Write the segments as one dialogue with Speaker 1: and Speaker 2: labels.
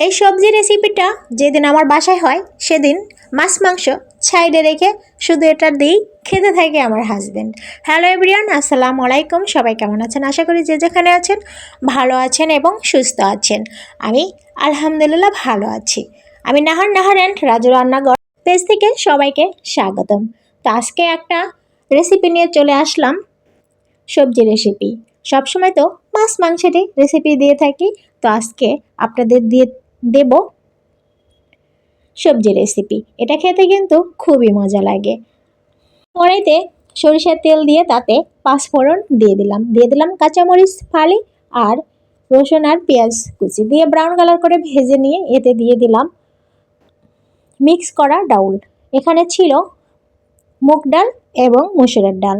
Speaker 1: এই সবজি রেসিপিটা যেদিন আমার বাসায় হয় সেদিন মাছ মাংস সাইডে রেখে শুধু এটা দিয়েই খেতে থাকে আমার হাজবেন্ড। হ্যালো এভরিওয়ান, আসসালামু আলাইকুম। সবাই কেমন আছেন? আশা করি যে যেখানে আছেন ভালো আছেন এবং সুস্থ আছেন। আমি আলহামদুলিল্লাহ ভালো আছি। আমি নাহার অ্যান্ড রাজু রান্নাঘর পেজ থেকে সবাইকে স্বাগতম। তো আজকে একটা রেসিপি নিয়ে চলে আসলাম, সবজি রেসিপি। সবসময় তো মাছ মাংসেরই রেসিপি দিয়ে থাকি, তো আজকে আপনাদের দেব সবজি রেসিপি। এটা খেতে কিন্তু খুবই মজা লাগে। কড়াইতে সরিষার তেল দিয়ে তাতে পাঁচফোড়ন দিয়ে দিলাম কাঁচামরিচ ফালি আর রসুন আর পেঁয়াজ কুচি দিয়ে ব্রাউন কালার করে ভেজে নিয়ে এতে দিয়ে দিলাম মিক্স করা ডাউল। এখানে ছিল মুগ ডাল এবং মসুরের ডাল।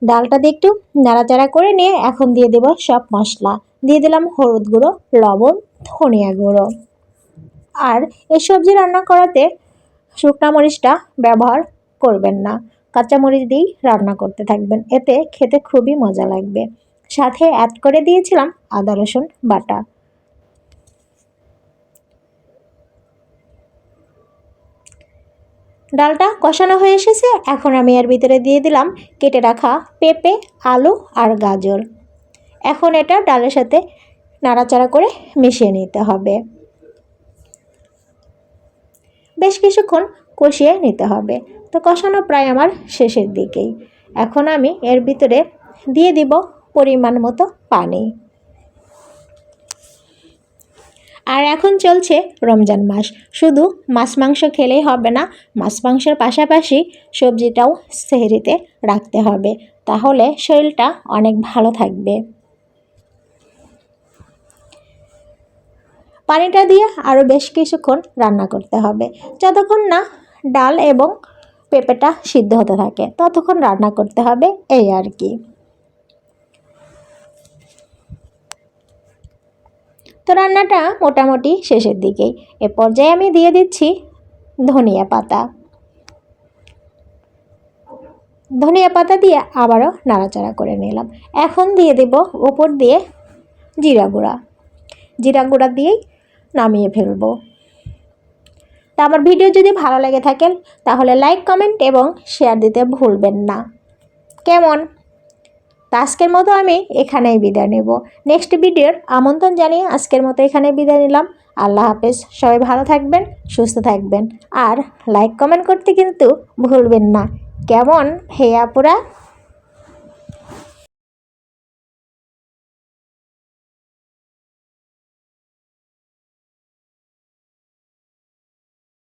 Speaker 1: ডালটা দিয়ে একটু নাড়াচাড়া করে নিয়ে এখন দিয়ে দেব সব মশলা। দিয়ে দিলাম হলুদ গুঁড়ো, লবণ, ধনিয়া গুঁড়ো। আর এই সবজি রান্না করাতে শুকনা মরিচটা ব্যবহার করবেন না, কাঁচা মরিচ দিয়েই রান্না করতে থাকবেন, এতে খেতে খুবই মজা লাগবে। সাথে অ্যাড করে দিয়েছিলাম আদা রসুন বাটা। ডালটা কষানো হয়ে এসেছে, এখন আমি এর ভিতরে দিয়ে দিলাম কেটে রাখা পেঁপে, আলু আর গাজর। এখন এটা ডালের সাথে নাড়াচাড়া করে মিশিয়ে নিতে হবে, বেশ কিছুক্ষণ কষিয়ে নিতে হবে। তো কষানো প্রায় আমার শেষের দিকেই। এখন আমি এর ভিতরে দিয়ে দিব পরিমাণ মতো পানি। আর এখন চলছে রমজান মাস, শুধু মাছ মাংস খেলেই হবে না, মাছ মাংসের পাশাপাশি সবজিটাও সেহরিতে রাখতে হবে, তাহলে শরীরটা অনেক ভালো থাকবে। পানিটা দিয়ে আরও বেশ কিছুক্ষণ রান্না করতে হবে, যতক্ষণ না ডাল এবং পেঁপেটা সিদ্ধ হতে থাকে ততক্ষণ রান্না করতে হবে, এই আর কি। তো রান্নাটা মোটামুটি শেষের দিকেই। এ পর্যায়ে আমি দিয়ে দিচ্ছি ধনিয়া পাতা। ধনিয়া পাতা দিয়ে আবারও নাড়াচাড়া করে নিলাম। এখন দিয়ে দেব ওপর দিয়ে জিরা গুঁড়া দিয়েই নামিয়ে ফেলবো। তা আমার ভিডিও যদি ভালো লেগে থাকেন তাহলে লাইক, কমেন্ট এবং শেয়ার দিতে ভুলবেন না। কেমন? তা আজকের মতো আমি এখানেই বিদায় নেব। নেক্সট ভিডিওর আমন্ত্রণ জানিয়ে আজকের মতো এখানেই বিদায় নিলাম। আল্লাহ হাফেজ। সবাই ভালো থাকবেন, সুস্থ থাকবেন, আর লাইক কমেন্ট করতে কিন্তু ভুলবেন না। কেমন ভাইয়া আপুরা?